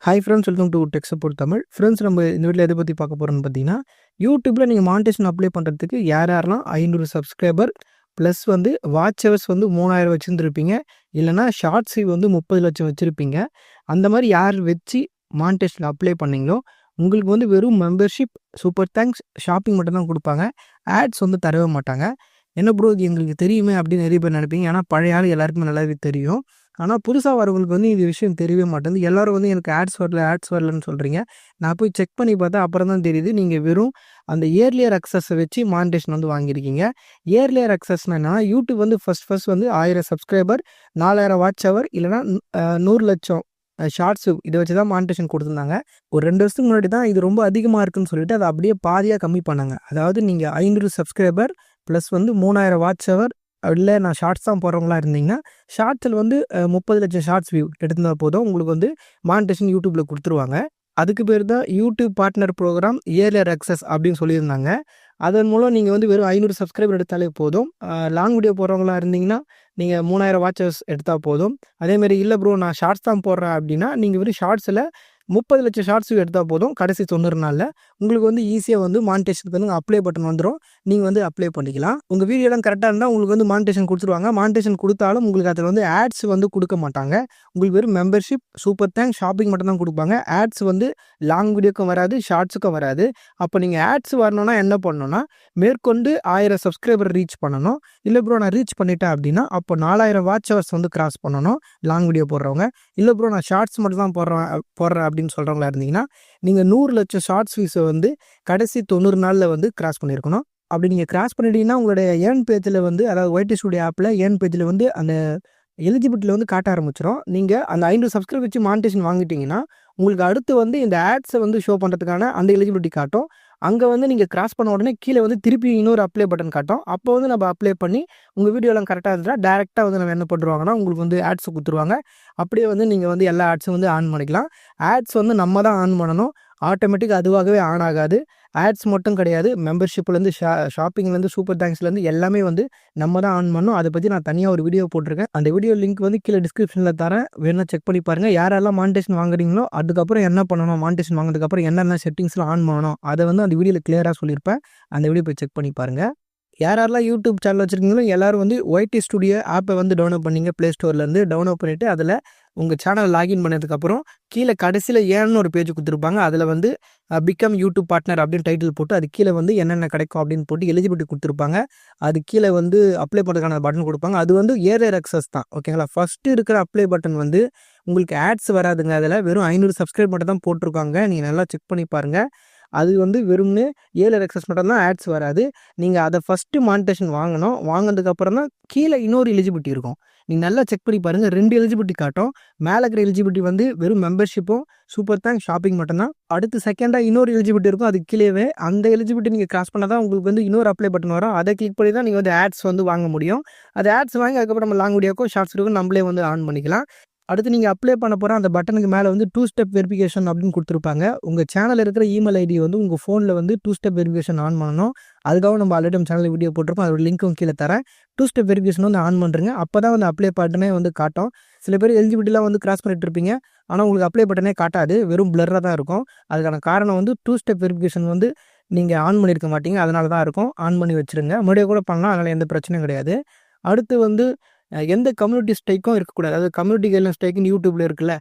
Hi friends, welcome to tech support Tamil. Friends, நம்ம இந்த வீடியோல எதை பற்றி பார்க்க போகிறோம்னு பார்த்தீங்கன்னா, யூடியூப்ல நீங்கள் மானிட்டேஷன் அப்ளை பண்ணுறதுக்கு யாரெல்லாம் 500 சப்ஸ்கிரைபர் ப்ளஸ் வந்து வாட்ச் ஹவர்ஸ் வந்து 3000 வச்சுருந்துருப்பீங்க, இல்லைனா ஷார்ட்ஸ் வந்து 30 லட்சம் வச்சுருப்பீங்க. அந்த மாதிரி யார் வச்சு மானிட்டேஷன் அப்ளை பண்ணீங்களோ உங்களுக்கு வந்து வெறும் மெம்பர்ஷிப், சூப்பர் தேங்க்ஸ், ஷாப்பிங் மட்டும் தான் கொடுப்பாங்க. ஆட்ஸ் வந்து தரவே மாட்டாங்க. என்ன ப்ரோ இது எங்களுக்கு தெரியுமே அப்படின்னு நிறைய பேர் நினைப்பீங்க. ஏன்னா பழைய ஆள் எல்லாருக்குமே நல்லாவே தெரியும். ஆனால் புதுசாக வரவங்களுக்கு வந்து இந்த விஷயம் தெரியவே மாட்டேங்குது. எல்லோரும் வந்து எனக்கு ஆட்ஸ் வரலன்னு சொல்கிறீங்க. நான் போய் செக் பண்ணி பார்த்தா அப்புறம் தான் தெரியுது, நீங்கள் வெறும் அந்த இயர்லியர் அக்சஸை வச்சு மானிட்டேஷன் வந்து வாங்கியிருக்கீங்க. இயர்லியர் அக்சஸ்னா என்னன்னா, யூடியூப் வந்து ஃபஸ்ட் வந்து 1000 சப்ஸ்கிரைபர், 4000 வாட்ச் ஹவர், இல்லைனா 100 லட்சம் ஷார்ட்ஸு இதை வச்சு தான் மானிட்டேஷன் கொடுத்துருந்தாங்க. ஒரு 2 வருஷத்துக்கு முன்னாடி தான் இது ரொம்ப அதிகமாக இருக்குன்னு சொல்லிட்டு அதை அப்படியே பாதியாக கம்மி பண்ணாங்க. அதாவது நீங்கள் 500 சப்ஸ்கிரைபர் ப்ளஸ் வந்து 3000 வாட்ச் ஹவர், இல்லை நான் ஷார்ட்ஸ் தான் போடுறவங்களா இருந்தீங்கன்னா, ஷார்ட்ஸில் வந்து 30 லட்சம் ஷார்ட்ஸ் வியூ எடுத்திருந்தால் போதும், உங்களுக்கு வந்து மானிட்டேஷன் யூடியூப்பில் கொடுத்துருவாங்க. அதுக்கு பேர் தான் YouTube partner programme earlier access அப்படின்னு சொல்லியிருந்தாங்க. அதன் மூலம் நீங்கள் வந்து வெறும் 500 சப்ஸ்கிரைபர் எடுத்தாலே போதும். லாங் வீடியோ போடுறவங்களா இருந்தீங்கன்னா நீங்கள் 3000 வாட்சஸ் எடுத்தால் போதும். அதேமாரி இல்லை ப்ரோ நான் ஷார்ட்ஸ் தான் போடுறேன் அப்படின்னா, நீங்கள் வெறும் ஷார்ட்ஸில் 30 லட்சம் ஷார்ட்ஸ் வியூ எடுத்தால் போதும். கடைசி 90 நாளில் உங்களுக்கு வந்து ஈஸியாக வந்து மானிட்டேஷனுக்கு வந்து அப்ளை பட்டன் வந்துடும். நீங்கள் வந்து அப்ளை பண்ணிக்கலாம். உங்கள் வீடியோலாம் கரெக்டாக இருந்தால் உங்களுக்கு வந்து மானிட்டேஷன் கொடுத்துருவாங்க. மானிட்டேஷன் கொடுத்தாலும் உங்களுக்கு அதில் வந்து ஆட்ஸ் வந்து கொடுக்க மாட்டாங்க. உங்களுக்கு வெறும் மெம்பர்ஷிப், சூப்பர் தேங்க்ஸ், ஷாப்பிங் மட்டும் தான் கொடுப்பாங்க. ஆட்ஸ் வந்து லாங் வீடியோக்கும் வராது, ஷார்ட்ஸுக்கும் வராது. அப்போ நீங்கள் ஆட்ஸ் வரணும்னா என்ன பண்ணணும்னா, மேற்கொண்டு 1000 சப்ஸ்கிரைபர் ரீச் பண்ணணும். இல்லை ப்ரோ நான் ரீச் பண்ணிட்டேன் அப்படின்னா, அப்போ 4000 வாட்ச் ஹவர்ஸ் வந்து கிராஸ் பண்ணணும் லாங் வீடியோ போடுறவங்க. இல்லை ப்ரோ நான் ஷார்ட்ஸ் மட்டும் தான் போடுறேன் அப்படின்னு சொல்கிறவங்களா இருந்தீங்கன்னா, நீங்கள் 100 லட்சம் ஷார்ட்ஸ் வியூஸை வந்து கடைசி 90 நாளில் வந்து கிராஸ் பண்ணியிருக்கணும். அப்படி நீங்கள் கிராஸ் பண்ணிட்டீங்கன்னா உங்களுடைய ஏர்ன் பேஜில் வந்து, அதாவது ஒயிட் ஸ்டுடியோ ஆப்பில் ஏர்ன் பேஜில் வந்து அந்த எலிஜிபிலிட்டியில் வந்து காட்ட ஆரம்பிச்சிடும். நீங்கள் அந்த 500 சப்ஸ்கிரைப் வச்சு மானிட்டேஷன் வாங்கிட்டீங்கன்னா, உங்களுக்கு அடுத்து வந்து இந்த ஆட்ஸை வந்து ஷோ பண்ணுறதுக்கான அந்த எலிஜிபிலிட்டி காட்டும். அங்கே வந்து நீங்கள் கிராஸ் பண்ண உடனே கீழே வந்து திருப்பி இன்னொரு அப்ளை பட்டன் காட்டும். அப்போ வந்து நம்ம அப்ளை பண்ணி உங்கள் வீடியோலாம் கரெக்டாக இருந்தால் டேரெக்டாக வந்து நம்ம என்ன பண்ணுவாங்கன்னா, உங்களுக்கு வந்து ஆட்ஸ் கொடுத்துருவாங்க. அப்படியே வந்து நீங்கள் வந்து எல்லா ஆட்ஸும் வந்து ஆன் பண்ணிக்கலாம். ஆட்ஸ் வந்து நம்ம தான் ஆன் பண்ணணும். ஆட்டோமேட்டிக் அதுவாகவே ஆன் ஆகாது. ஆட்ஸ் மட்டும் கிடையாது, மெம்பர்ஷிப்லேருந்து ஷாப்பிங்லேருந்து சூப்பர் தேங்க்ஸ்லேருந்து எல்லாமே வந்து நம்ம தான் ஆன் பண்ணணும். அதை பற்றி நான் தனியாக ஒரு வீடியோ போட்டிருக்கேன். அந்த வீடியோ லிங்க் வந்து கீழே டிஸ்கிரிப்ஷனில் தரேன், வேணால் செக் பண்ணி பாருங்கள். யாரெல்லாம் மானிட்டேஷன் வாங்குறீங்களோ அதுக்கப்புறம் என்ன பண்ணணும், மானிட்டேஷன் வாங்கினதுக்கப்புறம் என்னென்ன செட்டிங்ஸ்லாம் ஆன் பண்ணணும் அதை வந்து அந்த வீடியோவில் கிளியராக சொல்லியிருப்பேன். அந்த வீடியோ போய் செக் பண்ணி பாருங்கள். யாரெல்லாம் யூடியூப் சேனல் வச்சுருக்கீங்களோ எல்லோரும் வந்து ஒயிட் ஸ்டுடியோ ஆப்பை வந்து டவுன்லோட் பண்ணிங்க. ப்ளே ஸ்டோர்லேருந்து டவுன்லோட் பண்ணிவிட்டு அதில் உங்கள் சேனல் லாகின் பண்ணதுக்கப்புறம் கீழே கடைசியில் ஏன்னு ஒரு பேஜ் கொடுத்துருப்பாங்க. அதில் வந்து பிகம் யூடியூப் பார்ட்னர் அப்படின்னு டைட்டில் போட்டு அது கீழே வந்து என்னென்ன கிடைக்கும் அப்படின்னு போட்டு எலிஜிபிலிட்டி கொடுத்துருப்பாங்க. அது கீழே வந்து அப்ளை பண்ணுறதுக்கான பட்டன் கொடுப்பாங்க. அது வந்து இயர்லியர் அக்சஸ் தான், ஓகேங்களா. ஃபஸ்ட்டு இருக்கிற அப்ளை பட்டன் வந்து உங்களுக்கு ஆட்ஸ் வராதுங்க. அதில் வெறும் 500 சப்ஸ்கிரைப் மட்டும் தான் போட்டிருக்காங்க. நீங்கள் நல்லா செக் பண்ணி பாருங்கள். அது வந்து வெறும்னு இயர்லியர் அக்சஸ் மட்டும் தான், ஆட்ஸ் வராது. நீங்கள் அதை ஃபஸ்ட்டு மானிட்டேஷன் வாங்கணும். வாங்கினதுக்கப்புறம் தான் கீழே இன்னொரு எலிஜிபிலிட்டி இருக்கும். நீங்கள் நல்லா செக் பண்ணி பாருங்கள். 2 எலிஜிபிலிட்டி காட்டும். மேலே இருக்கிற எலிஜிபிலிட்டி வந்து வெறும் மெம்பர்ஷிப்பும் சூப்பர் தேங்க்ஸ் ஷாப்பிங் மட்டும்தான். அடுத்து செகண்டாக இன்னொரு எலிஜிபிலிட்டி இருக்கும். அது கீழேவே அந்த எலிஜிபிலிட்டி நீங்கள் கிராஸ் பண்ணால் தான் உங்களுக்கு வந்து இன்னொரு அப்ளை பட்டன் வரும். அதை கிளிக் பண்ணி தான் நீங்கள் வந்து ஆட்ஸ் வந்து வாங்க முடியும். அது ஆட்ஸ் வாங்கி அதுக்கப்புறம் நம்ம லாங் வீடியோக்கோ ஷார்ட்ஸ் வீடியோக்கோ நம்மளே வந்து ஆன் பண்ணிக்கலாம். அடுத்து நீங்கள் அப்ளை பண்ண போகிற அந்த பட்டனுக்கு மேலே வந்து 2 ஸ்டெப் வெரிஃபிகேஷன் அப்படின்னு கொடுத்துருப்பாங்க. உங்கள் சேனலில் இருக்கிற இமெயில் ஐடி வந்து உங்கள் ஃபோனில் வந்து 2 ஸ்டெப் வெரிஃபிகேஷன் ஆன் பண்ணணும். அதுக்காக நம்ம ஆல்ரெடி நம்ம சேனலில் வீடியோ போட்டிருப்போம். அதோட லிங்க்கும் கீழே தரேன். 2 ஸ்டெப் வெரிஃபிகேஷன் வந்து ஆன் பண்ணுறங்க. அப்போ தான் வந்து அப்ளை பட்டனே வந்து காட்டும். சில பேர் எலிஜிபிலிட்டிலாம் வந்து கிராஸ் பண்ணிட்டு இருப்பீங்க, ஆனால் உங்களுக்கு அப்ளை பட்டனே காட்டாது, வெறும் பிளராக தான் இருக்கும். அதுக்கான காரணம் வந்து 2 ஸ்டெப் வெரிஃபிகேஷன் வந்து நீங்கள் ஆன் பண்ணியிருக்க மாட்டீங்க, அதனால தான் இருக்கும். ஆன் பண்ணி வச்சுருங்க. முன்னாடியே கூட பண்ணலாம், அதனால் எந்த பிரச்சனையும் கிடையாது. அடுத்து வந்து எந்த கம்யூனிட்டி ஸ்ட்ரைக்கும் இருக்கக்கூடாது. அதாவது கம்யூனிட்டி கைட்லைன் ஸ்ட்ரைக்குன்னு யூடியூப்பில் இருக்குல்ல,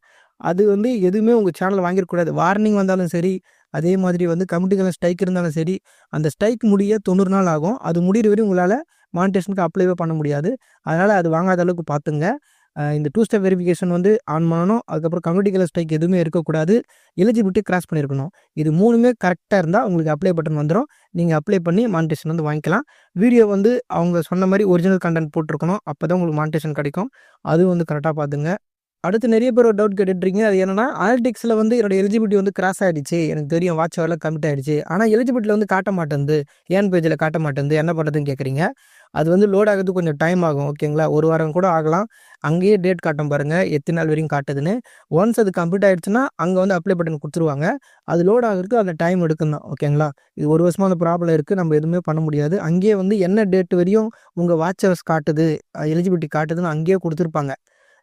அது வந்து எதுவுமே உங்கள் சேனலில் வாங்கிடக்கூடாது. வார்னிங் வந்தாலும் சரி, அதே மாதிரி வந்து கம்யூனிட்டி கைட்லைன் ஸ்ட்ரைக் இருந்தாலும் சரி, அந்த ஸ்ட்ரைக் முடிய 90 நாள் ஆகும். அது முடிகிற வரையும் உங்களால் மானிட்டேஷனுக்கு அப்ளைவே பண்ண முடியாது. அதனால் அது வாங்காத அளவுக்கு பார்த்துங்க. இந்த 2 ஸ்டெப் வெரிஃபிகேஷன் வந்து ஆன் பண்ணணும். அதுக்கப்புறம் கம்யூனிட்டி கைட்லைன் ஸ்ட்ரைக் எதுவுமே இருக்கக்கூடாது. எலிஜிபிலிட்டி கிராஸ் பண்ணியிருக்கணும். இது 3மே கரெக்டாக இருந்தால் உங்களுக்கு அப்ளை பட்டன் வந்துடும். நீங்கள் அப்ளை பண்ணி மானிட்டேஷன் வந்து வாங்கிக்கலாம். வீடியோ வந்து அவங்க சொன்ன மாதிரி ஒரிஜினல் கண்டென்ட் போட்டிருக்கணும். அப்போ தான் உங்களுக்கு மானிட்டேஷன் கிடைக்கும். அதுவும் வந்து கரெக்டாக பார்த்துங்க. அடுத்து நிறைய பேர் ஒரு டவுட் கேட்டுட்ருக்கீங்க. அது என்னன்னா, அனலிட்டிக்ஸில் வந்து என்னோட எலிஜிபிலிட்டி வந்து கிராஸ் ஆகிடுச்சு, எனக்கு தெரியும் வாட்ச் ஹவரில் கமிட் ஆகிடுச்சு, ஆனால் எலிஜிபிலிட்டியில் வந்து காட்ட மாட்டேங்குது, ஏன் பேஜில் காட்ட மாட்டேங்குது, என்ன பண்ணுறதுன்னு கேட்குறீங்க. அது வந்து லோட் ஆகிறதுக்கு கொஞ்சம் டைம் ஆகும், ஓகேங்களா. 1 வாரம் கூட ஆகலாம். அங்கேயே டேட் காட்டும் பாருங்கள், எத்தனை நாள் வரைக்கும் காட்டுதுன்னு. ஒன்ஸ் அது கம்ப்ளீட் ஆகிடுச்சுன்னா அங்கே வந்து அப்ளை பட்டன் கொடுத்துருவாங்க. அது லோட் ஆகிறதுக்கு அந்த டைம் எடுக்கும் தான், ஓகேங்களா. இது 1 வருஷமாக அந்த ப்ராப்ளம் இருக்குது, நம்ம எதுவுமே பண்ண முடியாது. அங்கேயே வந்து என்ன டேட் வரையும் உங்கள் வாட்ச் ஹவர்ஸ் காட்டுது, எலிஜிபிலிட்டி காட்டுதுன்னு அங்கேயே கொடுத்துருப்பாங்க.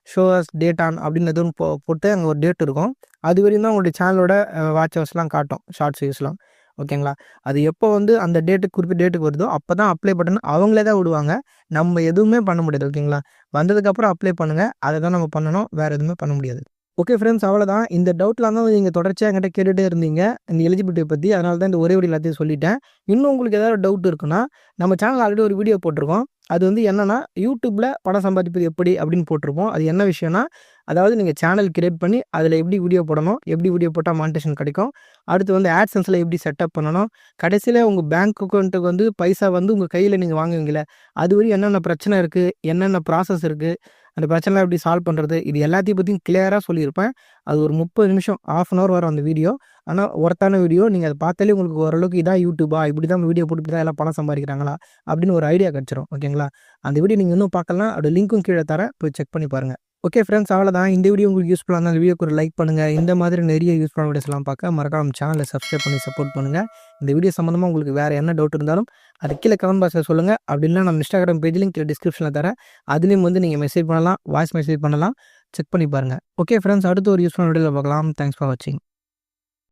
ஷோ அஸ் டேட் ஆன் அப்படின்னு எதுவும் போட்டு அங்கே ஒரு டேட் இருக்கும். அது வரையும் தான் உங்களுடைய சேனலோட வாட்ச் ஹவர்ஸ்லாம் காட்டும், ஷார்ட்ஸ் வியூஸ்லாம். ஓகேங்களா? அது எப்போ வந்து அந்த டேட்டுக்கு குறிப்பிட்ட டேட்டுக்கு வருதோ அப்போ தான் அப்ளை பட்டன் அவங்களே தான் விடுவாங்க. நம்ம எதுவுமே பண்ண முடியாது. ஓகேங்களா? வந்ததுக்கப்புறம் அப்ளை பண்ணுங்கள். அதை தான் நம்ம பண்ணணும். வேறு எதுவுமே பண்ண முடியாது. ஓகே ஃப்ரெண்ட்ஸ், அவ்வளோதான். இந்த டவுட்லாம் தான் நீங்கள் தொடர்ச்சியாக என்கிட்ட கேட்டுகிட்டே இருந்தீங்க இந்த எலிஜிபிலிட்டியை பற்றி. அதனால தான் இந்த ஒரே வீடியோ எல்லாத்தையும் சொல்லிட்டேன். இன்னும் உங்களுக்கு ஏதாவது டவுட் இருக்குன்னா நம்ம சேனல் ஆல்ரெடி ஒரு வீடியோ போட்டிருக்கோம். அது வந்து என்னென்னா யூடியூப்பில் பணம் சம்பாதிப்பது எப்படி அப்படின்னு போட்டிருப்போம். அது என்ன விஷயம்னா, அதாவது நீங்கள் சேனல் கிரியேட் பண்ணி அதில் எப்படி வீடியோ போடணும், எப்படி வீடியோ போட்டால் மானிட்டேஷன் கிடைக்கும், அடுத்து வந்து ஆட்சன்ஸில் எப்படி செட்டப் பண்ணணும், கடைசியில் உங்கள் பேங்க் அக்கௌண்ட்டுக்கு வந்து பைசா வந்து உங்கள் கையில் நீங்கள் வாங்குவீங்களே, அது வரையும் என்னென்ன பிரச்சனை இருக்குது, என்னென்ன ப்ராசஸ் இருக்குது, அந்த பிரச்சனைலாம் எப்படி சால்வ் பண்ணுறது, இது எல்லாத்தையும் பற்றியும் கிளியராக சொல்லியிருப்பேன். அது ஒரு 30 நிமிஷம், 1/2 hour வரும் அந்த வீடியோ. ஆனால் ஒர்த்தான வீடியோ. நீங்கள் அதை பார்த்தாலே உங்களுக்கு ஓரளவுக்கு இதான் யூடியூபா, இப்படி தான் வீடியோ போட்டு தான் எல்லாம் பணம் சம்பாதிக்கிறாங்களா அப்படின்னு ஒரு ஐடியா கிடச்சிரும். ஓகேங்களா? அந்த வீடியோ நீங்கள் இன்னும் பார்க்கலாம். அதோட லிங்க்கும் கீழே தரேன், போய் செக் பண்ணி பாருங்கள். ஓகே ஃப்ரெண்ட்ஸ், அவ்வளோதான். இந்த வீடியோ உங்களுக்கு யூஸ்ஃபுல்லாக இருந்தால் இந்த வீடியோக்கு ஒரு லைக் பண்ணுங்கள். இந்த மாதிரி நிறைய யூஸ்ஃபுல்லான வீடியோஸ்லாம் பார்க்க மறக்காம சேனலை சப்ஸ்கிரைப் பண்ணி சப்போர்ட் பண்ணுங்கள். இந்த வீடியோ சம்மந்தமாக உங்களுக்கு வேறு என்ன டவுட் இருந்தாலும் அது கீழே கமெண்ட் பாக்ஸில் சொல்லுங்கள். அப்படி இல்லைனா நம்ம இன்ஸ்டாகிராம் பேஜ் லிங்க் கீழே டிஸ்கிரிப்ஷனில் தரேன். அதுலேயும் வந்து நீங்கள் மெசேஜ் பண்ணலாம், வாய்ஸ் மெசேஜ் பண்ணலாம். செக் பண்ணி பாருங்கள். ஓகே ஃப்ரெண்ட்ஸ், அடுத்த ஒரு யூஸ்ஃபுல்லான வீடியோவில் பார்க்கலாம். தேங்க்ஸ் ஃபார் வாட்சிங்.